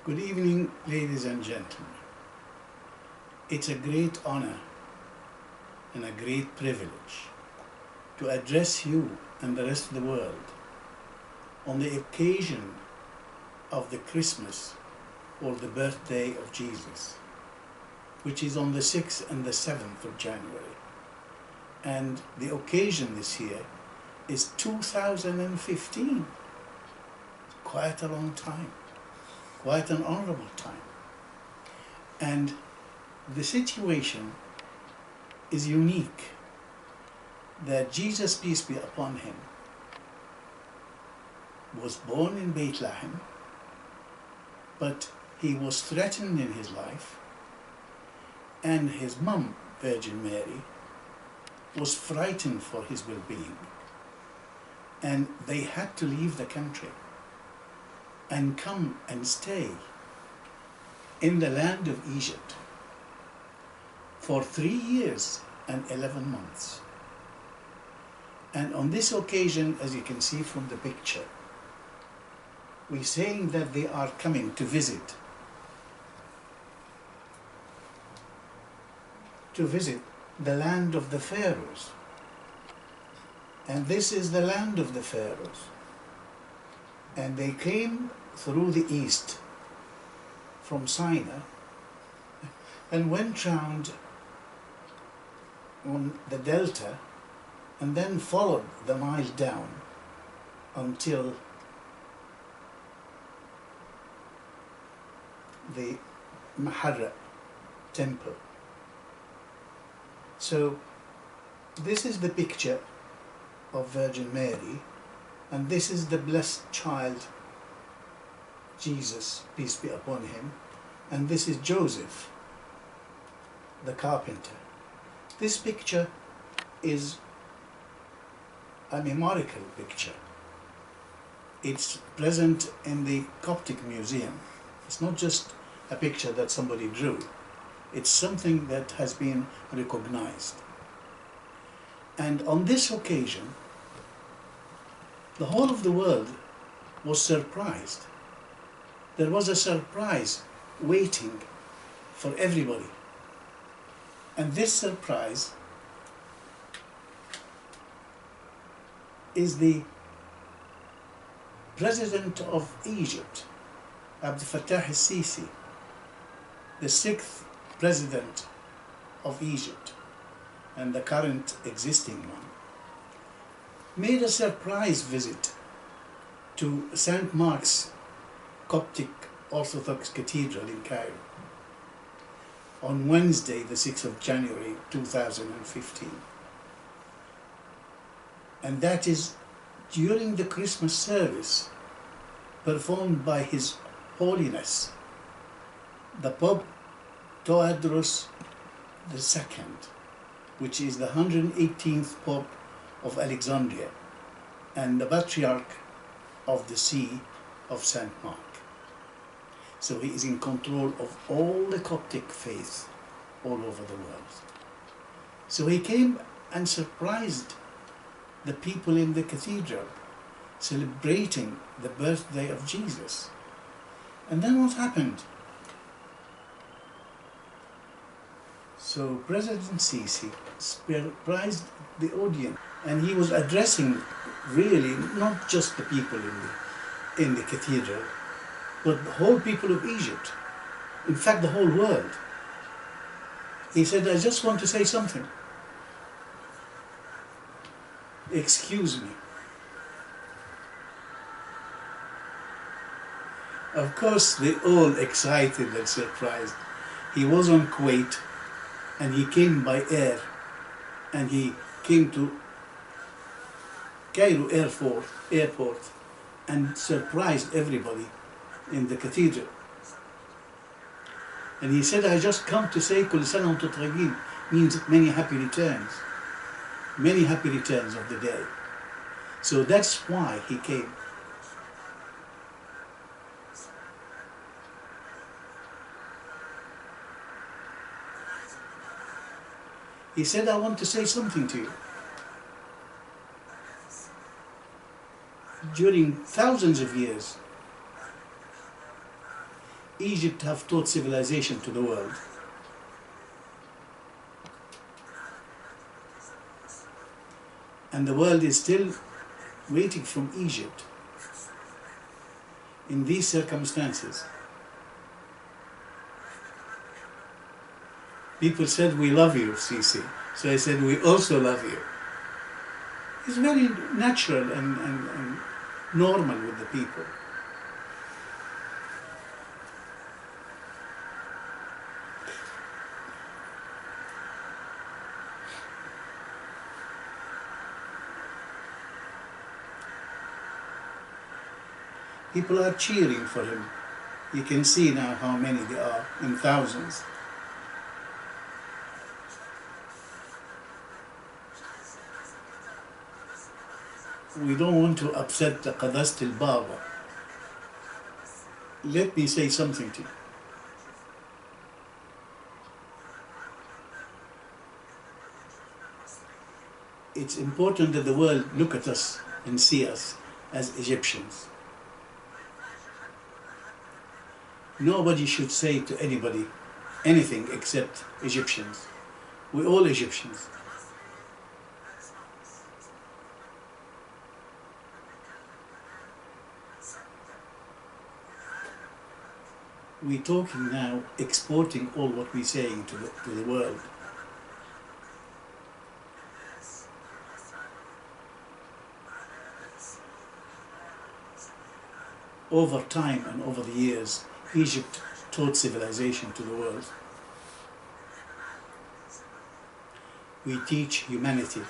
Good evening, ladies and gentlemen. It's a great honor and a great privilege to address you and the rest of the world on the occasion of the Christmas or the birthday of Jesus, which is on the 6th and the 7th of January. And the occasion this year is 2015. Quite a long time. Quite an honorable time. And the situation is unique, that Jesus, peace be upon him, was born in Bethlehem, but he was threatened in his life, and his mum, Virgin Mary, was frightened for his well-being, and they had to leave the country and come and stay in the land of Egypt for 3 years and 11 months. And on this occasion, as you can see from the picture, we're saying that they are coming to visit the land of the Pharaohs. And this is the land of the Pharaohs. And they came through the east from Sinai and went round on the delta and then followed the Nile down until the Maharra temple. So this is the picture of Virgin Mary, and this is the blessed child Jesus, peace be upon him, and this is Joseph, the carpenter. This picture is a memorial picture. It's present in the Coptic Museum. It's not just a picture that somebody drew. It's something that has been recognized. And on this occasion, the whole of the world was surprised. There was a surprise waiting for everybody. And this surprise is the President of Egypt, Abdel Fattah al-Sisi, the 6th President of Egypt and the current existing one, made a surprise visit to St. Mark's Coptic Orthodox Cathedral in Cairo on Wednesday, the 6th of January 2015. And that is during the Christmas service performed by His Holiness, the Pope Tewodros II, which is the 118th Pope of Alexandria and the Patriarch of the See of St. Mark. So he is in control of all the Coptic faith all over the world. So he came and surprised the people in the cathedral, celebrating the birthday of Jesus. And then what happened? So President Sisi surprised the audience, and he was addressing really not just the people in the cathedral, but the whole people of Egypt, in fact the whole world. He said, I just want to say something. Excuse me. Of course, they all excited and surprised. He was on Kuwait, and he came by air, and he came to Cairo airport and surprised everybody in the cathedral. And he said, I just come to say Kul Sana wa Antum Tayyibin, means many happy returns of the day. So that's why he came. He said, I want to say something to you. During thousands of years, Egypt have taught civilization to the world. And the world is still waiting from Egypt in these circumstances. People said, "We love you, Sisi." So I said, "We also love you." It's very natural and normal with the people. People are cheering for him. You can see now how many there are, in thousands. We don't want to upset the Qadast al-Baba. Let me say something to you. It's important that the world look at us and see us as Egyptians. Nobody should say to anybody anything except Egyptians. We're all Egyptians. We're talking now, exporting all what we're saying to the world. Over time and over the years, Egypt taught civilization to the world. We teach humanity,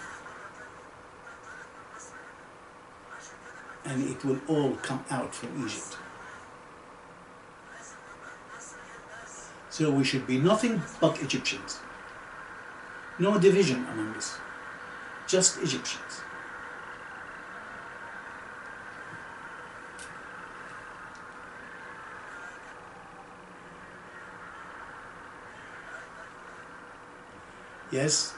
and it will all come out from Egypt. So we should be nothing but Egyptians. No division among us, just Egyptians. Yes,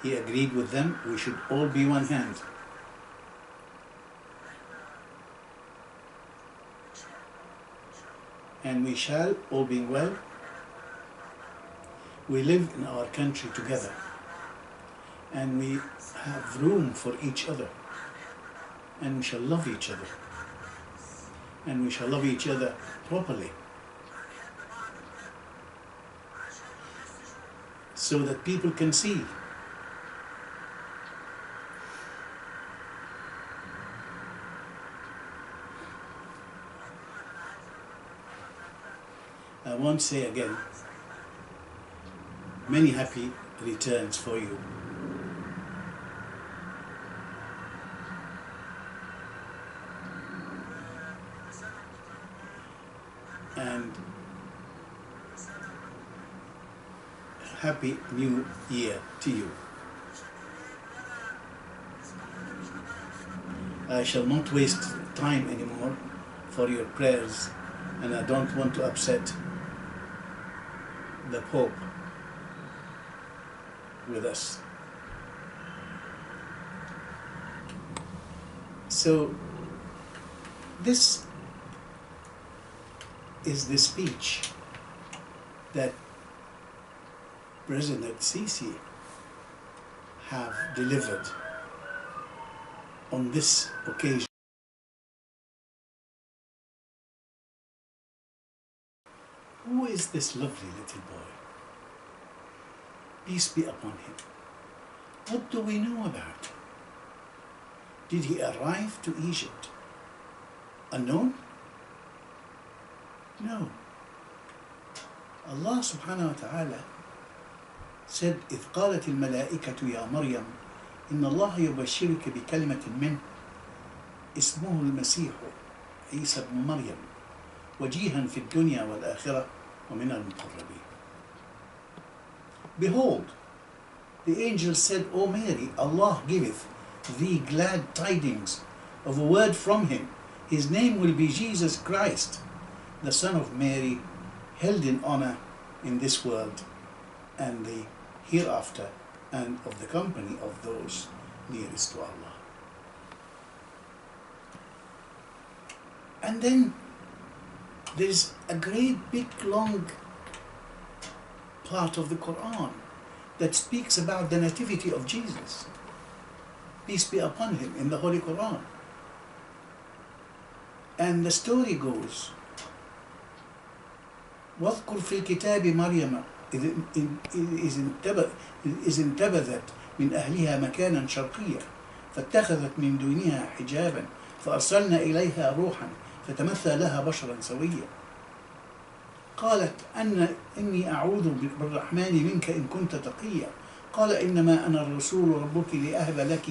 he agreed with them, we should all be one hand. And we shall, all being well, we live in our country together, and we have room for each other, and we shall love each other, and we shall love each other properly, so that people can see. I won't say again, many happy returns for you. And happy new year to you. I shall not waste time anymore for your prayers, and I don't want to upset the Pope with us. So this is the speech that President Sisi have delivered on this occasion. Who is this lovely little boy? Peace be upon him. What do we know about him? Did he arrive to Egypt unknown? No. Allah subhanahu wa ta'ala said, إذ قالت الملائكة يا مريم إن الله يبشرك بكلمة منه اسمه المسيح عيسى ابن مريم وجيها في الدنيا والآخرة ومن المقربين. Behold, the angel said, O Mary, Allah giveth thee glad tidings of a word from him. His name will be Jesus Christ, the Son of Mary, held in honor in this world and the hereafter, and of the company of those nearest to Allah. And then There's a great big long part of the Quran that speaks about the nativity of Jesus, peace be upon him, in the Holy Quran. And the story goes, واذكر في الكتاب مريم إذ انتبذت من أهلها مكانا شرقيا فاتخذت من دونها حجابا فأرسلنا إليها روحا فتمثل لها بشرا سويا قالت إني أعوذ بالرحمن منك إن كنت تقيا قال إنما أنا الرسول ربك لأهب لك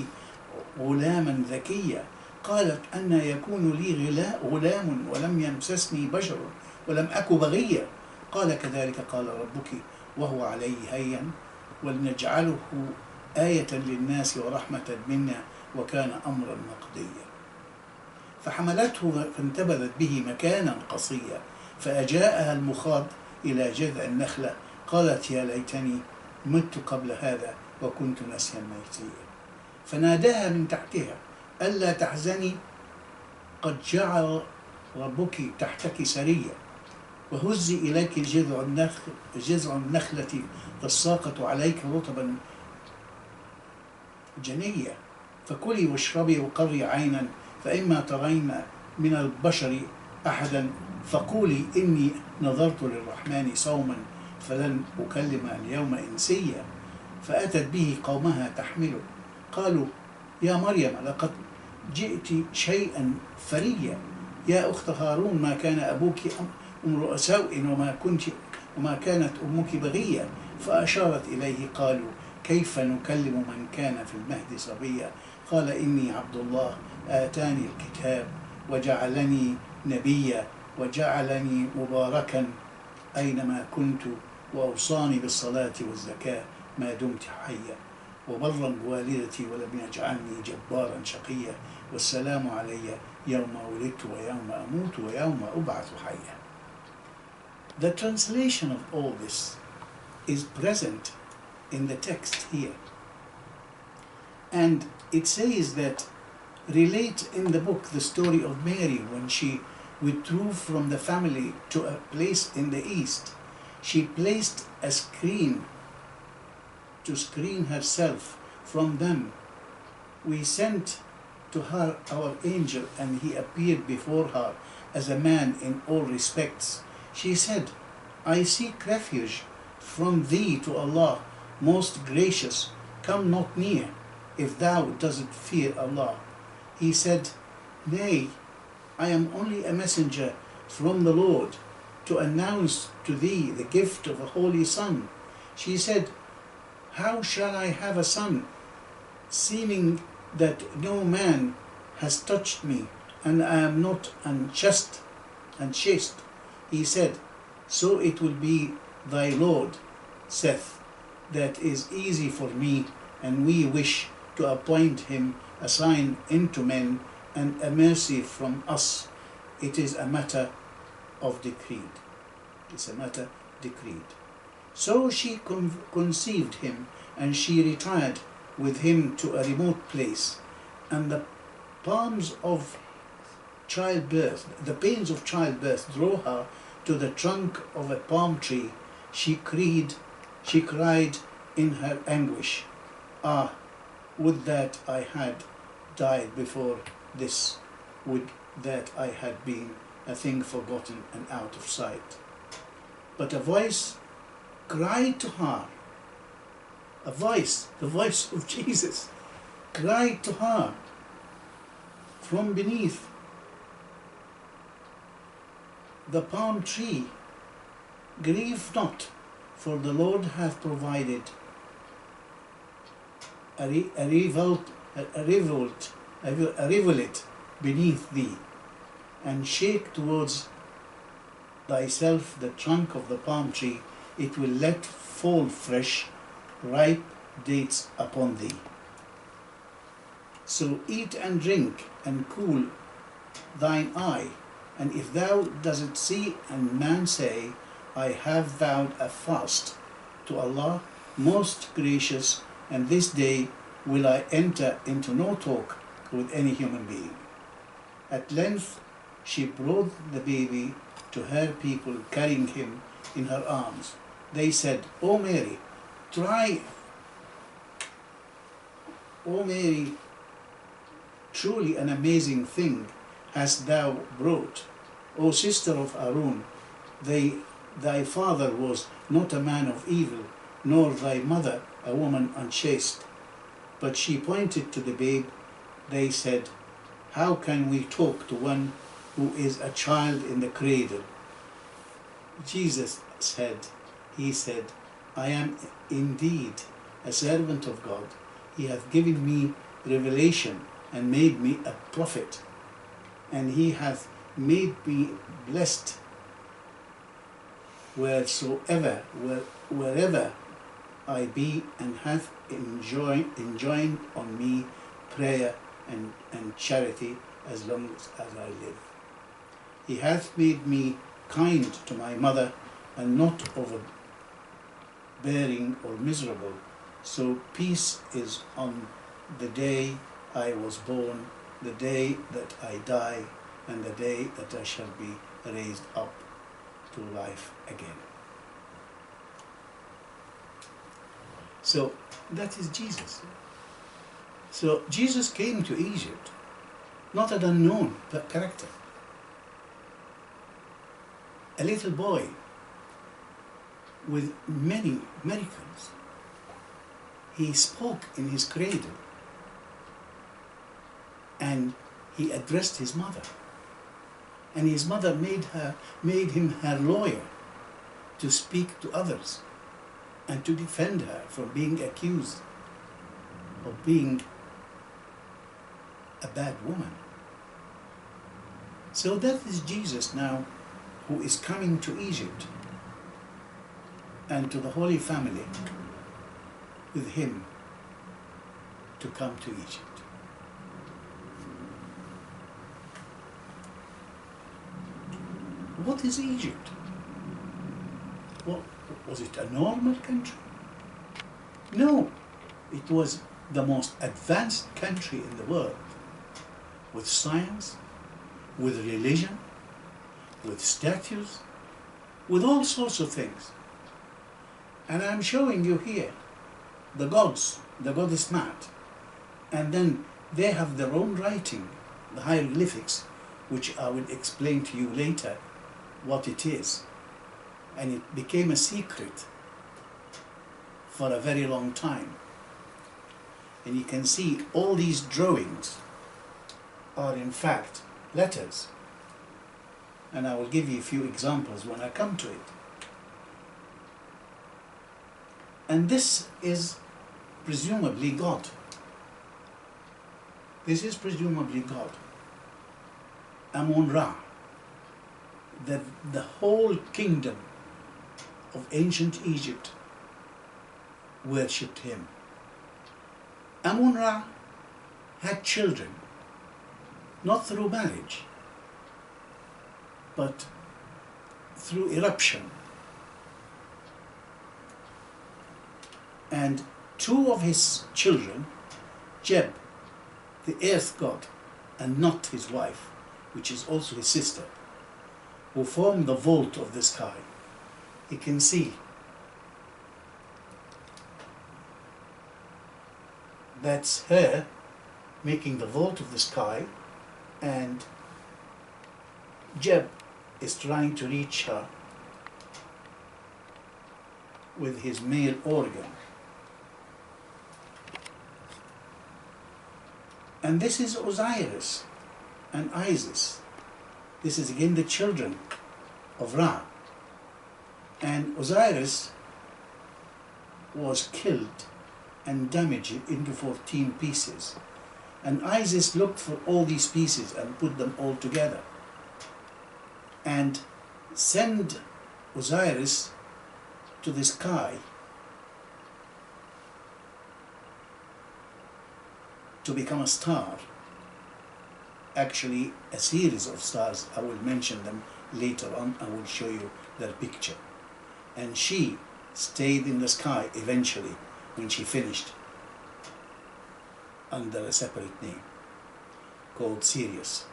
غلاما ذكيا قالت أن يكون لي غلام ولم يمسسني بشر ولم أك بغيا قال كذلك قال ربك وهو عليه هين ولنجعله آية للناس ورحمة منا وكان أمرا مقضيا فحملته فانتبذت به مكانا قصيا فأجاءها المخاض إلى جذع النخلة قالت يا ليتني مت قبل هذا وكنت نسيا منسيا فناداها من تحتها ألا تحزني قد جعل ربك تحتك سريا وهزي إليك جذع النخلة تساقط عليك رطبا جنيا فكلي واشربي وقري عينا فإما ترين من البشر أحدا فقولي إني نظرت للرحمن صوما فلن أكلم اليوم إنسيا فأتت به قومها تحمله قالوا يا مريم لقد جئت شيئا فريا يا أخت هارون ما كان أبوك امرؤ سوء وما كانت أمك بغيا فأشارت إليه قالوا كيف نكلم من كان في المهد صبيا قال إني عبد الله آتاني الكتاب وجعلني نبيا وجعلني مباركا أينما كنت وأوصاني بالصلاة والزكاة ما دمت حيا وبرا بوالدتي ولم يجعلني جبارا شقيا والسلام علي يوم ولدت ويوم أموت ويوم أبعث حيا. The translation of all this is present in the text here, and it says that relate in the book the story of Mary when she withdrew from the family to a place in the east. She placed a screen to screen herself from them. We sent to her our angel, and he appeared before her as a man in all respects. She said, I seek refuge from thee to Allah, most gracious, come not near, if thou doesn't fear Allah. He said, nay, I am only a messenger from the Lord to announce to thee the gift of a holy son. She said, how shall I have a son, seeming that no man has touched me, and I am not unchaste. He said, so it will be thy Lord saith, that is easy for me, and we wish to appoint him a sign unto men and a mercy from us. It is a matter of decreed. It's a matter decreed. So she conceived him, and she retired with him to a remote place, and the pains of childbirth drew her to the trunk of a palm tree. She cried in her anguish, ah, would that I had died before this, would that I had been a thing forgotten and out of sight. But a voice cried to her, the voice of Jesus, cried to her from beneath the palm tree, grieve not, for the Lord hath provided a rivulet beneath thee, and shake towards thyself the trunk of the palm tree, it will let fall fresh, ripe dates upon thee. So eat and drink and cool thine eye, and if thou dost see and man say, I have vowed a fast to Allah most gracious, and this day will I enter into no talk with any human being. At length she brought the baby to her people carrying him in her arms. They said, O Mary, O Mary, truly an amazing thing hast thou brought. O sister of Aaron, thy father was not a man of evil, nor thy mother a woman unchaste. But she pointed to the babe. They said, How can we talk to one who is a child in the cradle? Jesus said, I am indeed a servant of God. He hath given me revelation and made me a prophet, and he hath made me blessed wherever I be, and hath enjoined on me prayer and charity as long as I live. He hath made me kind to my mother, and not overbearing or miserable. So peace is on the day I was born, the day that I die, and the day that I shall be raised up to life again. So that is Jesus. So Jesus came to Egypt, not an unknown character. A little boy with many miracles. He spoke in his cradle, and he addressed his mother. And his mother made him her lawyer to speak to others and to defend her from being accused of being a bad woman. So that is Jesus now, who is coming to Egypt and to the Holy Family with him to come to Egypt. What is Egypt? Well, was it a normal country? No, it was the most advanced country in the world, with science, with religion, with statues, with all sorts of things. And I'm showing you here the gods, the goddess Mat, and then they have their own writing, the hieroglyphics, which I will explain to you later what it is. And it became a secret for a very long time. And you can see all these drawings are in fact letters. And I will give you a few examples when I come to it. And this is presumably God. This is presumably God. Amun-Ra. The whole kingdom of ancient Egypt worshipped him. Amun-Ra had children, not through marriage, but through eruption. And two of his children, Jeb, the earth god, and Not, his wife, which is also his sister, who formed the vault of the sky. You can see that's her making the vault of the sky, and Jeb is trying to reach her with his male organ. And this is Osiris and Isis. This is again the children of Ra. And Osiris was killed and damaged into 14 pieces. And Isis looked for all these pieces and put them all together. And sent Osiris to the sky to become a star. Actually, a series of stars. I will mention them later on. I will show you their picture. And she stayed in the sky eventually when she finished under a separate name called Sirius.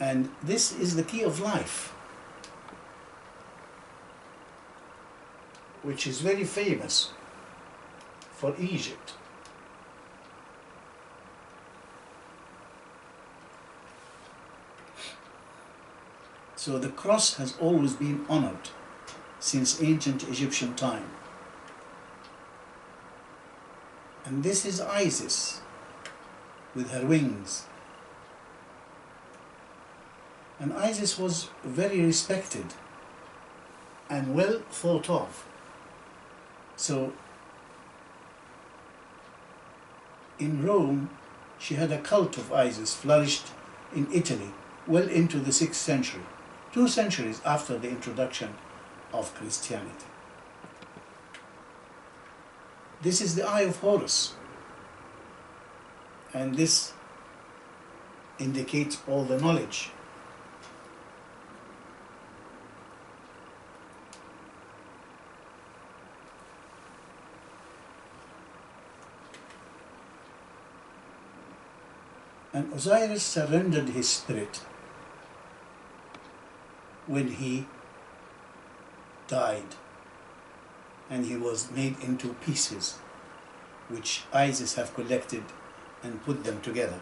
And this is the key of life, which is very famous for Egypt. So the cross has always been honored since ancient Egyptian time. And this is Isis with her wings. And Isis was very respected and well thought of. So in Rome, she had a cult of Isis flourished in Italy well into the 6th century, 2 centuries after the introduction of Christianity. This is the Eye of Horus, and this indicates all the knowledge. And Osiris surrendered his spirit when he died, and he was made into pieces which Isis have collected and put them together.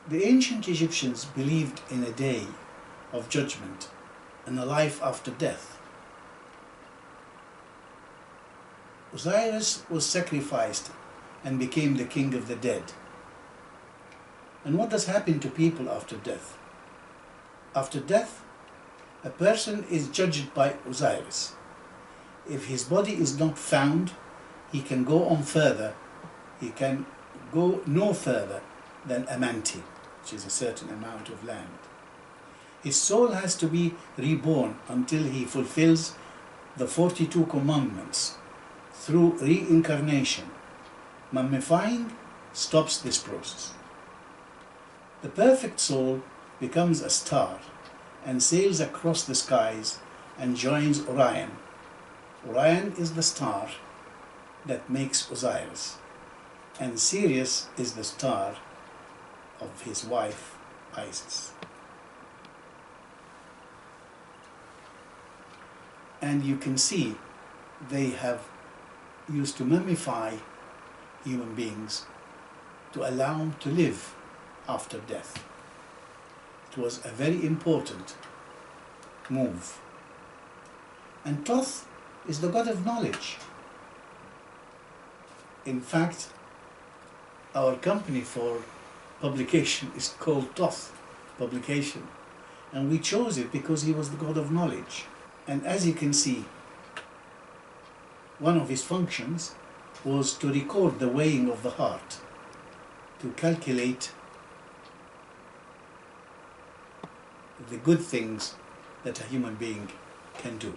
The ancient Egyptians believed in a day of judgment and a life after death. Osiris was sacrificed and became the king of the dead. And what does happen to people after death? After death, a person is judged by Osiris. If his body is not found, he can go on further. He can go no further than Amanti, which is a certain amount of land. His soul has to be reborn until he fulfills the 42 commandments through reincarnation. Mummifying stops this process. The perfect soul becomes a star and sails across the skies and joins Orion. Orion is the star that makes Osiris, and Sirius is the star of his wife Isis. And you can see they have used to mummify human beings to allow them to live after death. It was a very important move. And Thoth is the god of knowledge. In fact, our company for publication is called Thoth Publication, and we chose it because he was the god of knowledge. And as you can see, one of his functions was to record the weighing of the heart, to calculate the good things that a human being can do.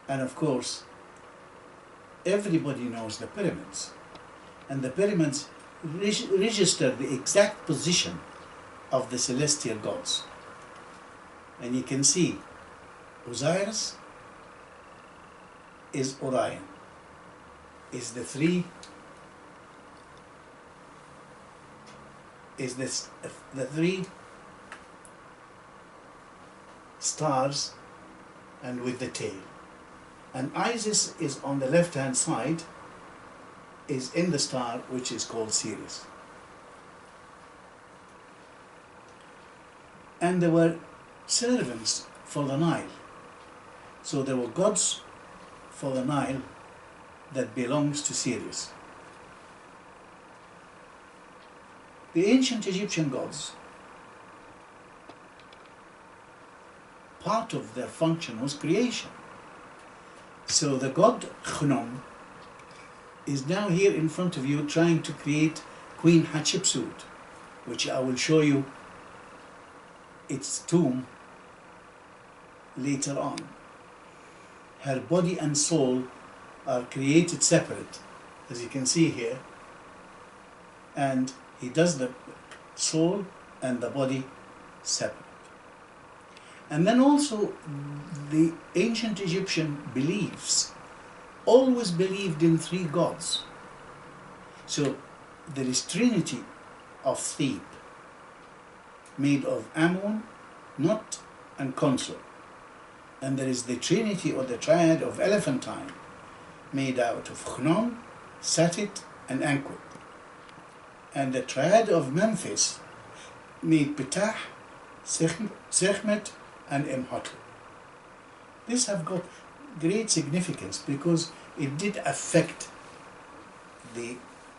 And of course, everybody knows the pyramids, and the pyramids register the exact position of the celestial gods. And you can see Osiris is Orion, is the three, is this the three stars and with the tail. And Isis is on the left hand side, is in the star which is called Sirius. And there were servants for the Nile. So there were gods for the Nile that belongs to Sirius. The ancient Egyptian gods, part of their function was creation. So the god Khnum is now here in front of you trying to create Queen Hatshepsut, which I will show you its tomb later on. Her body and soul are created separate, as you can see here, and he does the soul and the body separate. And then also the ancient Egyptian beliefs always believed in three gods. So there is Trinity of Thebe, made of Ammon, Nut, and Consort. And there is the Trinity or the Triad of Elephantine, made out of Chnon, Satit, and Anquit. And the Triad of Memphis made Ptah, Sekhmet, and Imhotep. These have got great significance because it did affect the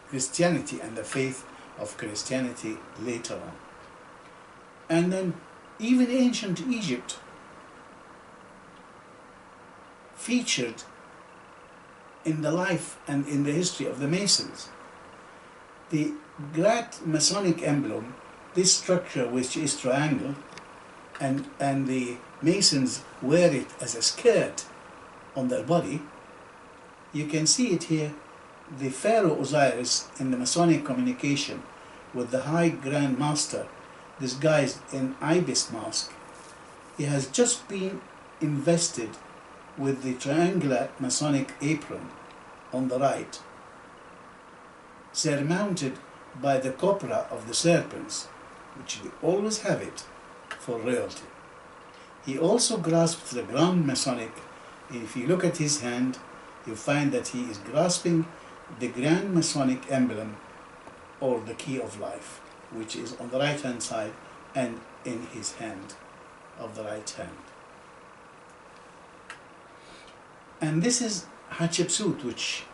Christianity and the faith of Christianity later on. And then even ancient Egypt featured in the life and in the history of the Masons. The great Masonic emblem, this structure which is triangle, and the Masons wear it as a skirt on their body. You can see it here, the Pharaoh Osiris in the Masonic communication with the High Grand Master disguised in ibis mask. He has just been invested with the triangular Masonic apron on the right, surmounted by the copra of the serpents, which they always have it for royalty. He also grasps the Grand Masonic. If you look at his hand, you find that he is grasping the Grand Masonic emblem, or the key of life, which is on the right hand side and in his hand of the right hand. And this is Hatshepsut, which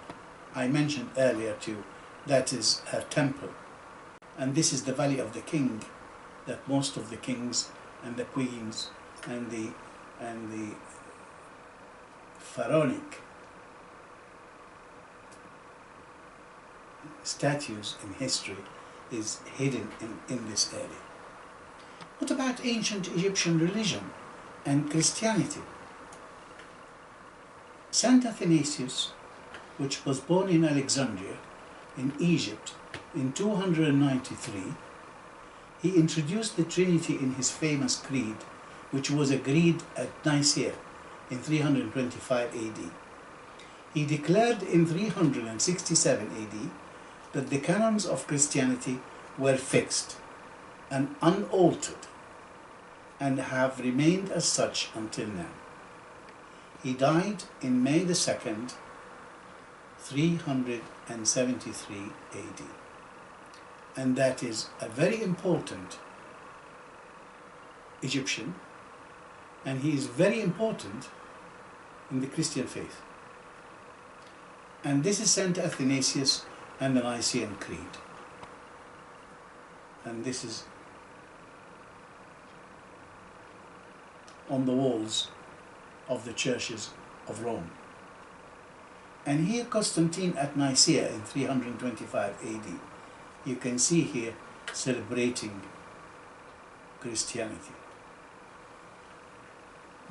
I mentioned earlier too. That is her temple. And this is the Valley of the King, that most of the kings and the queens and the pharaonic statues in history is hidden in this area. What about ancient Egyptian religion and Christianity? Saint Athanasius, which was born in Alexandria in Egypt in 293, he introduced the Trinity in his famous creed, which was agreed at Nicaea in 325 AD. He declared in 367 AD that the canons of Christianity were fixed and unaltered and have remained as such until now. He died in May the 2nd, 373 AD. And that is a very important Egyptian, and he is very important in the Christian faith. And this is Saint Athanasius and the Nicene Creed. And this is on the walls of the churches of Rome. And here Constantine at Nicaea in 325 AD, you can see here celebrating Christianity.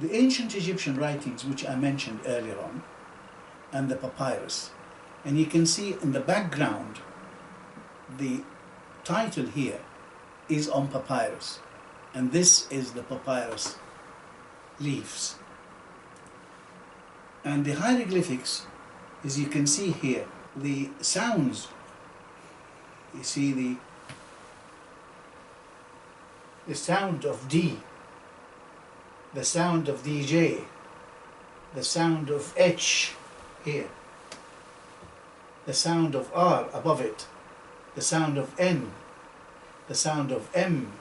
The ancient Egyptian writings which I mentioned earlier on, and the papyrus, and you can see in the background the title here is on papyrus, and this is the papyrus leaves. And the hieroglyphics, as you can see here, the sounds, you see the sound of D, the sound of DJ, the sound of H here, the sound of R above it, the sound of N, the sound of M,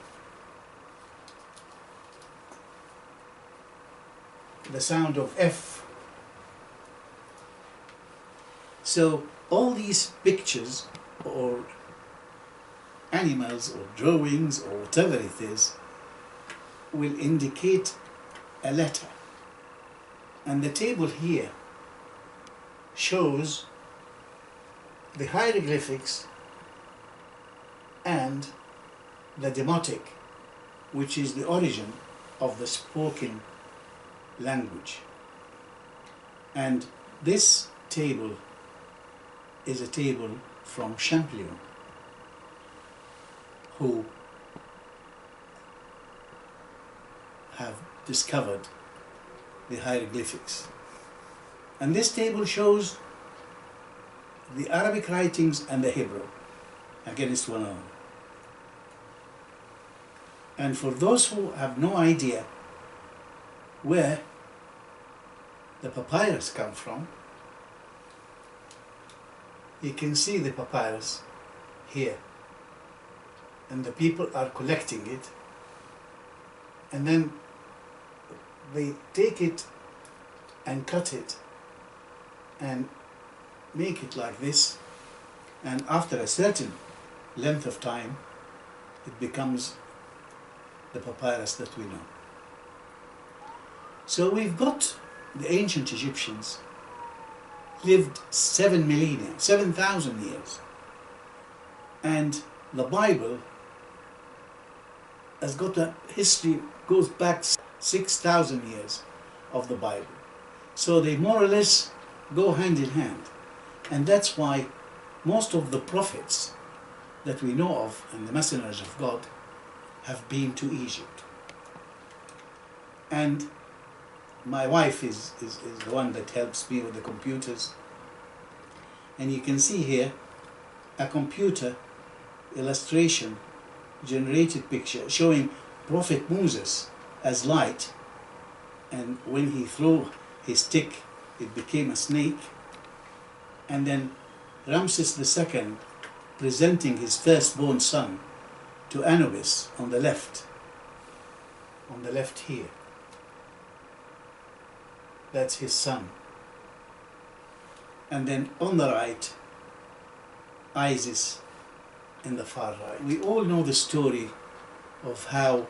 the sound of F. So all these pictures or animals or drawings or whatever it is will indicate a letter. And the table here shows the hieroglyphics and the demotic, which is the origin of the spoken language. And this table is a table from Champollion, who have discovered the hieroglyphics. And this table shows the Arabic writings and the Hebrew against one another. And for those who have no idea where the papyrus come from, you can see the papyrus here, and the people are collecting it, and then they take it and cut it and make it like this, and after a certain length of time it becomes the papyrus that we know. So we've got the ancient Egyptians lived 7 millennia, 7,000 years, and the Bible has got a history, goes back 6,000 years of the Bible. So they more or less go hand in hand, and that's why most of the prophets that we know of and the messengers of God have been to Egypt. And my wife is the one that helps me with the computers, and you can see here a computer illustration generated picture showing Prophet Moses as light, and when he threw his stick it became a snake, and then Ramses II presenting his firstborn son to Anubis on the left here. That's his son. And then on the right, Isis in the far right. We all know the story of how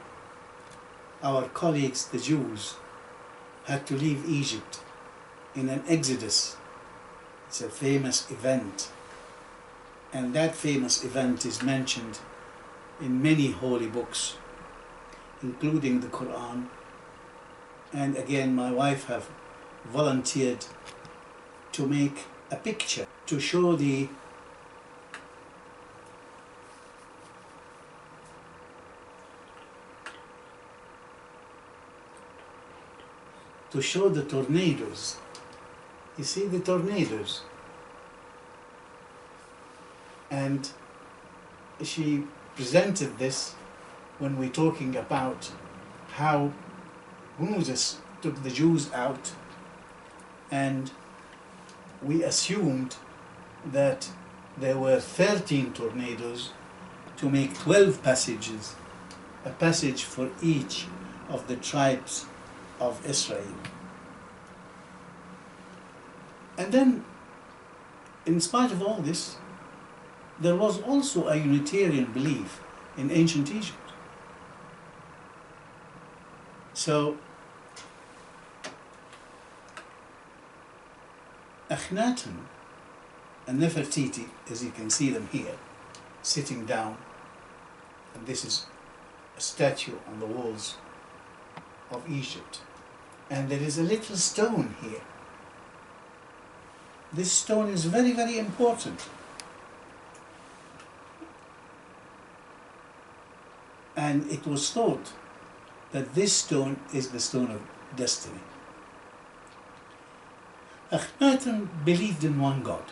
our colleagues, the Jews, had to leave Egypt in an exodus. It's a famous event. And that famous event is mentioned in many holy books, including the Quran. And again, my wife have volunteered to make a picture to show the tornadoes. You see the tornadoes? And she presented this when we're talking about how Moses took the Jews out, and we assumed that there were 13 tornadoes to make 12 passages, a passage for each of the tribes of Israel. And then, in spite of all this, there was also a Unitarian belief in ancient Egypt. So, Akhenaten and Nefertiti, as you can see them here, sitting down, and this is a statue on the walls of Egypt. And there is a little stone here. This stone is very, very important. And it was thought that this stone is the stone of destiny. Akhenaten believed in one God.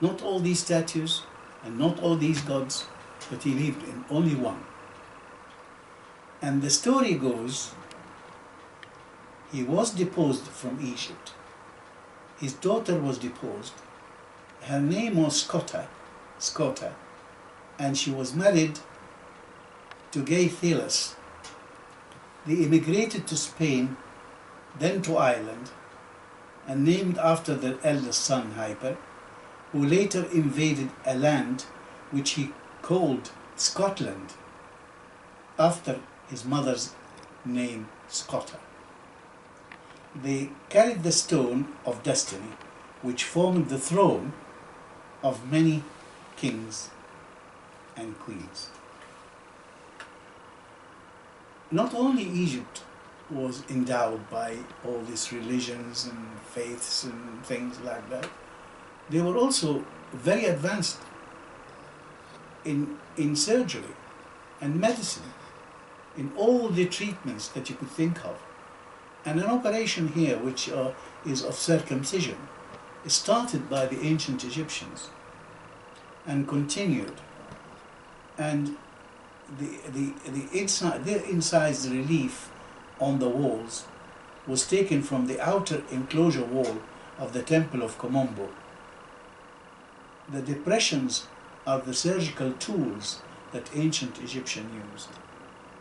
Not all these statues and not all these gods, but he believed in only one. And the story goes, he was deposed from Egypt. His daughter was deposed. Her name was Scota, and she was married to Gaythelus. They immigrated to Spain, then to Ireland, and named after their eldest son, Hyper, who later invaded a land which he called Scotland, after his mother's name, Scota. They carried the stone of destiny, which formed the throne of many kings and queens. Not only Egypt was endowed by all these religions and faiths and things like that, they were also very advanced in surgery and medicine, in all the treatments that you could think of. And an operation here which is of circumcision is started by the ancient Egyptians and continued, and their incised relief on the walls was taken from the outer enclosure wall of the temple of Komombo. The depressions are the surgical tools that ancient Egyptians used,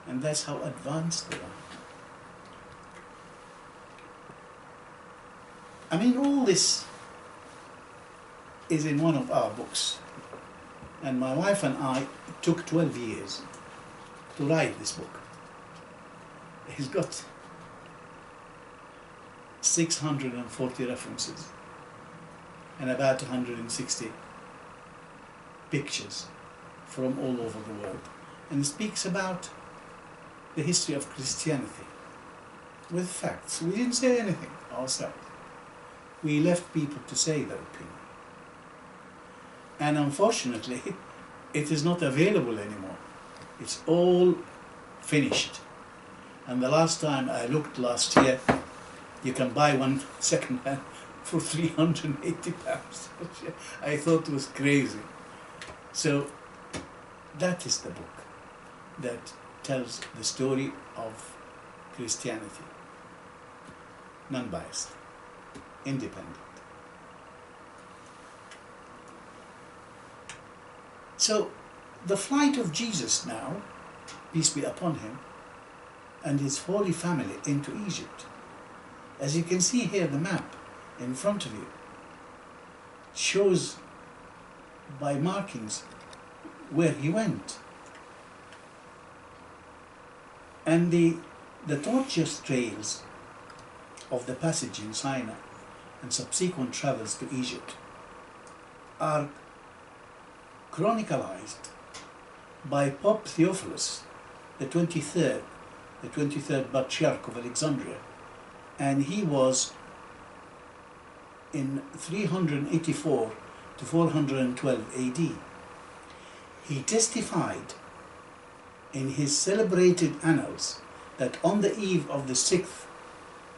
and that's how advanced they are. I mean, all this is in one of our books, and my wife and I, it took 12 years to write this book. It's got 640 references and about 160 pictures from all over the world, and it speaks about the history of Christianity with facts. We didn't say anything ourselves. We left people to say their opinion. And unfortunately, it is not available anymore. It's all finished. And the last time I looked last year, you can buy one second hand for £380, which I thought was crazy. So that is the book that tells the story of Christianity. Non-biased, independent. So the flight of Jesus now, peace be upon him, and his Holy Family into Egypt. As you can see here, the map in front of you shows by markings where he went. And the tortuous trails of the passage in Sinai and subsequent travels to Egypt are chronicalized by Pope Theophilus, the 23rd Patriarch of Alexandria, and he was in 384 to 412 AD. He testified in his celebrated annals that on the eve of the 6th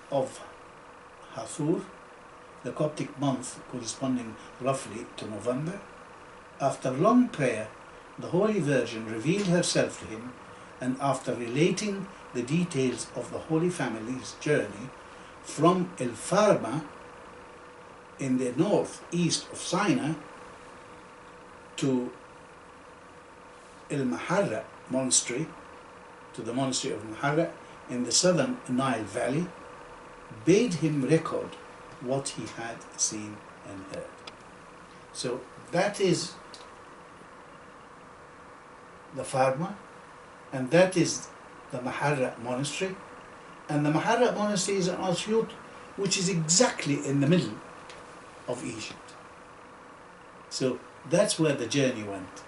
of Hathor, the Coptic month corresponding roughly to November, after long prayer, the Holy Virgin revealed herself to him, and after relating the details of the Holy Family's journey from El Farma in the northeast of Sinai to El Maharra monastery, to the monastery of Maharra in the southern Nile Valley, bade him record what he had seen and heard. So that is the Farma, and that is the Maharra monastery, and the Maharra monastery is an Asyut which is exactly in the middle of Egypt. So that's where the journey went.